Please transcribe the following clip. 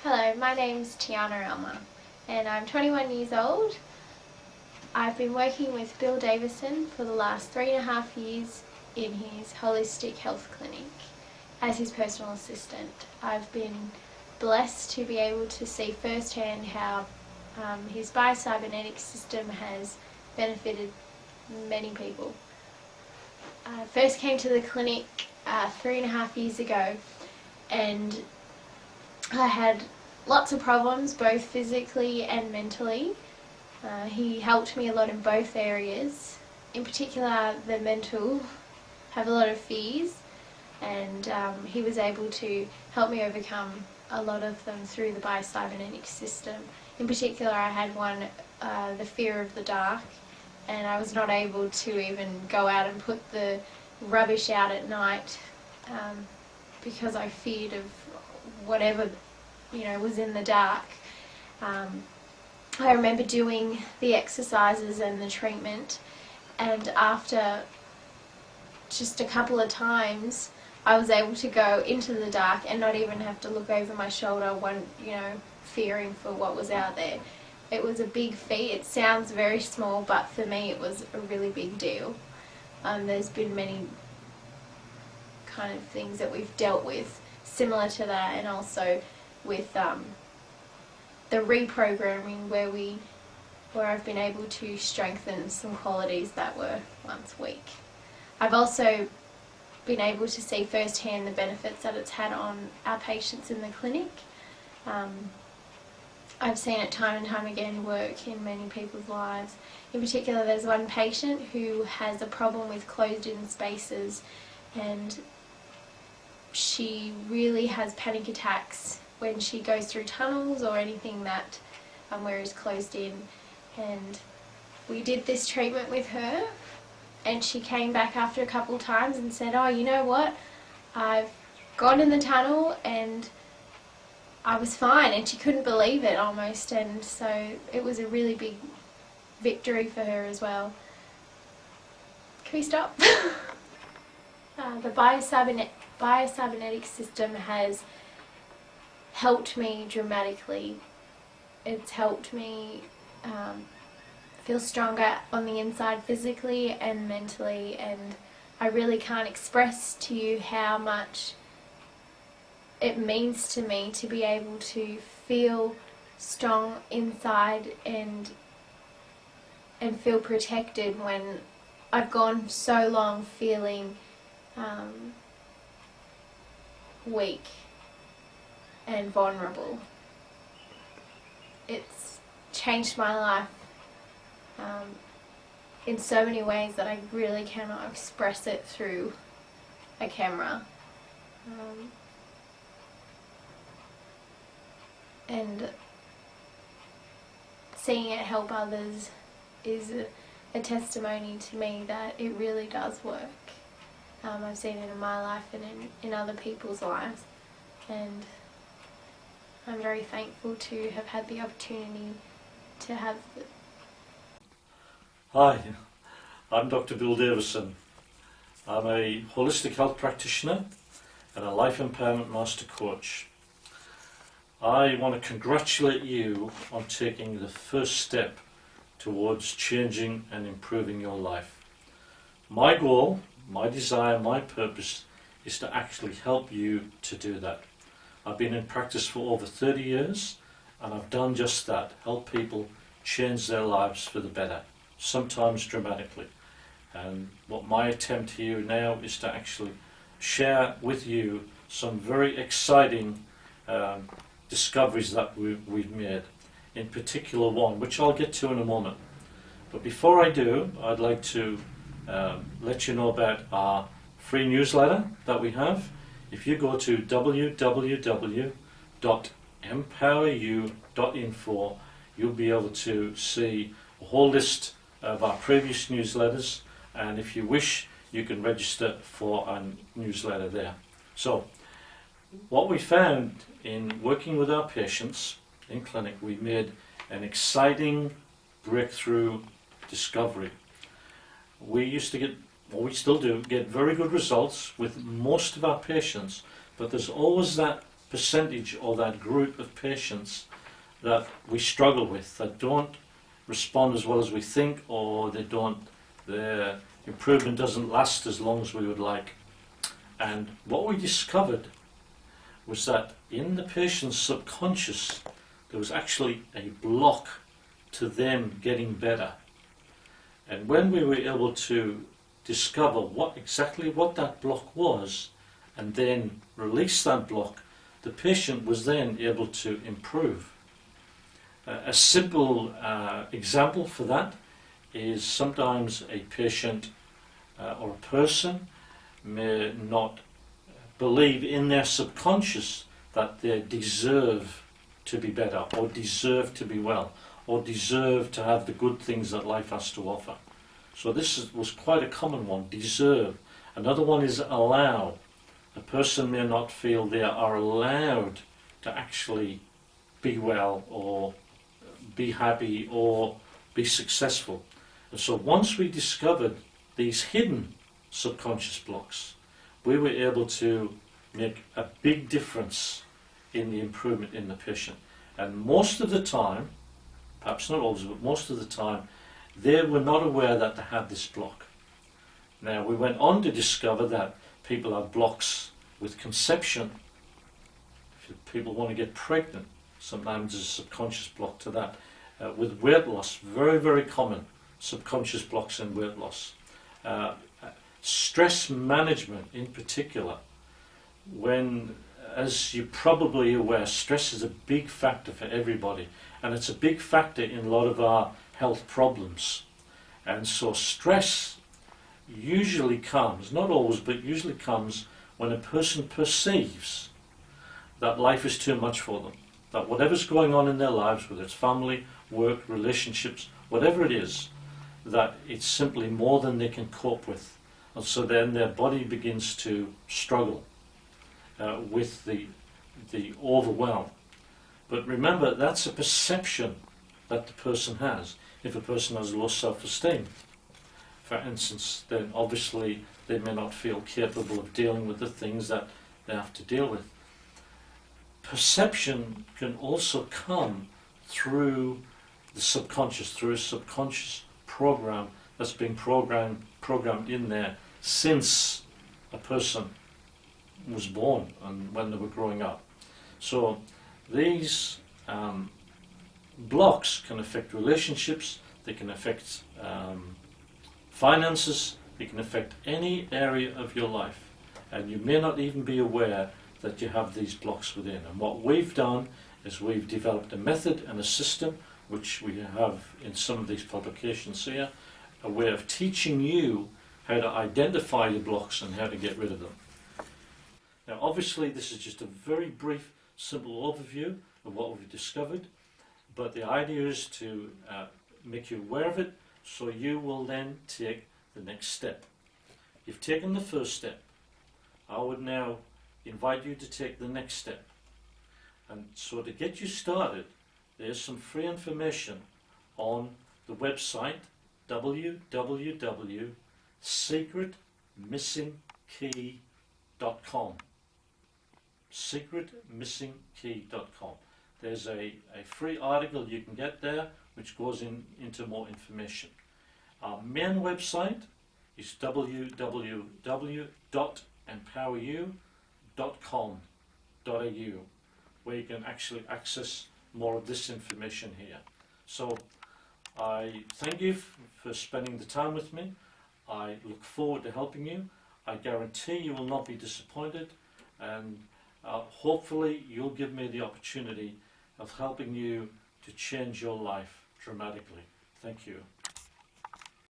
Hello, my name's Tiana Elmer and I'm 21 years old. I've been working with Bill Davison for the last 3.5 years in his holistic health clinic as his personal assistant. I've been blessed to be able to see firsthand how his BIOCYBERNETIcs system has benefited many people. I first came to the clinic 3.5 years ago and I had lots of problems, both physically and mentally. He helped me a lot in both areas. In particular, the mental, have a lot of fears, and he was able to help me overcome a lot of them through the BIOCYBERNETIcs system. In particular, I had one, the fear of the dark, and I was not able to even go out and put the rubbish out at night because I feared of whatever was in the dark. I remember doing the exercises and the treatment, and after just a couple of times I was able to go into the dark and not even have to look over my shoulder fearing for what was out there. It was a big feat. It sounds very small, but for me it was a really big deal. There's been many kind of things that we've dealt with similar to that, and also with the reprogramming where I've been able to strengthen some qualities that were once weak. I've also been able to see firsthand the benefits that it's had on our patients in the clinic. I've seen it time and time again work in many people's lives. In particular, there's one patient who has a problem with closed-in spaces, and she really has panic attacks when she goes through tunnels or anything that where it's closed in. And we did this treatment with her, and she came back after a couple of times and said, "Oh, you know what? I've gone in the tunnel and I was fine," and she couldn't believe it almost, and so it was a really big victory for her as well. Can we stop? The BIOCYBERNETIcs system has helped me dramatically. It's helped me feel stronger on the inside physically and mentally, and I really can't express to you how much it means to me to be able to feel strong inside and feel protected when I've gone so long feeling weak and vulnerable. It's changed my life in so many ways that I really cannot express it through a camera. And seeing it help others is a testimony to me that it really does work. I've seen it in my life and in other people's lives, and I'm very thankful to have had the opportunity to have it. Hi, I'm Dr. Bill Davison. I'm a holistic health practitioner and a life empowerment master coach. I want to congratulate you on taking the first step towards changing and improving your life. My goal, my desire, my purpose is to actually help you to do that. I've been in practice for over 30 years, and I've done just that, help people change their lives for the better, sometimes dramatically. And what my attempt here now is to actually share with you some very exciting discoveries that we've made, in particular one, which I'll get to in a moment. But before I do, I'd like to let you know about our free newsletter that we have. If you go to www.empoweryou.info, you'll be able to see a whole list of our previous newsletters, and if you wish, you can register for a newsletter there. So, what we found in working with our patients in clinic, we made an exciting breakthrough discovery. We used to get, or we still do, get very good results with most of our patients, but there's always that percentage or that group of patients that we struggle with, that don't respond as well as we think, or their improvement doesn't last as long as we would like. And what we discovered was that in the patient's subconscious there was actually a block to them getting better. And when we were able to discover exactly what that block was and then release that block, the patient was then able to improve. A simple example for that is sometimes a patient or a person may not believe in their subconscious that they deserve to be better, or deserve to be well, or deserve to have the good things that life has to offer. So this was quite a common one, deserve. Another one is allow. A person may not feel they are allowed to actually be well, or be happy, or be successful. And so once we discovered these hidden subconscious blocks, we were able to make a big difference in the improvement in the patient. And most of the time, perhaps not always, but most of the time, they were not aware that they had this block. Now, we went on to discover that people have blocks with conception. If people want to get pregnant, sometimes there's a subconscious block to that. With weight loss, very, very common subconscious blocks in weight loss. Stress management in particular, when, as you're probably aware, stress is a big factor for everybody, and it's a big factor in a lot of our health problems. And so stress usually comes, not always, but usually comes when a person perceives that life is too much for them, that whatever's going on in their lives, whether it's family, work, relationships, whatever it is, that it's simply more than they can cope with. And so then their body begins to struggle with the overwhelm. But remember, that's a perception that the person has. If a person has low self-esteem, for instance, then obviously they may not feel capable of dealing with the things that they have to deal with. Perception can also come through the subconscious, through a subconscious program that's been programmed in there since a person was born and when they were growing up. So these blocks can affect relationships, they can affect finances, they can affect any area of your life, and you may not even be aware that you have these blocks within. And what we've done is we've developed a method and a system, which we have in some of these publications here, a way of teaching you how to identify your blocks and how to get rid of them. Now obviously this is just a very brief, simple overview of what we've discovered, but the idea is to make you aware of it so you will then take the next step. You've taken the first step. I would now invite you to take the next step. And so to get you started, there's some free information on the website www.secretmissingkey.com. secretmissingkey.com. There's a free article you can get there which goes into more information. Our main website is www.empoweryou.com.au, where you can actually access more of this information here. So I thank you for spending the time with me. I look forward to helping you. I guarantee you will not be disappointed, and hopefully you'll give me the opportunity of helping you to change your life dramatically. Thank you.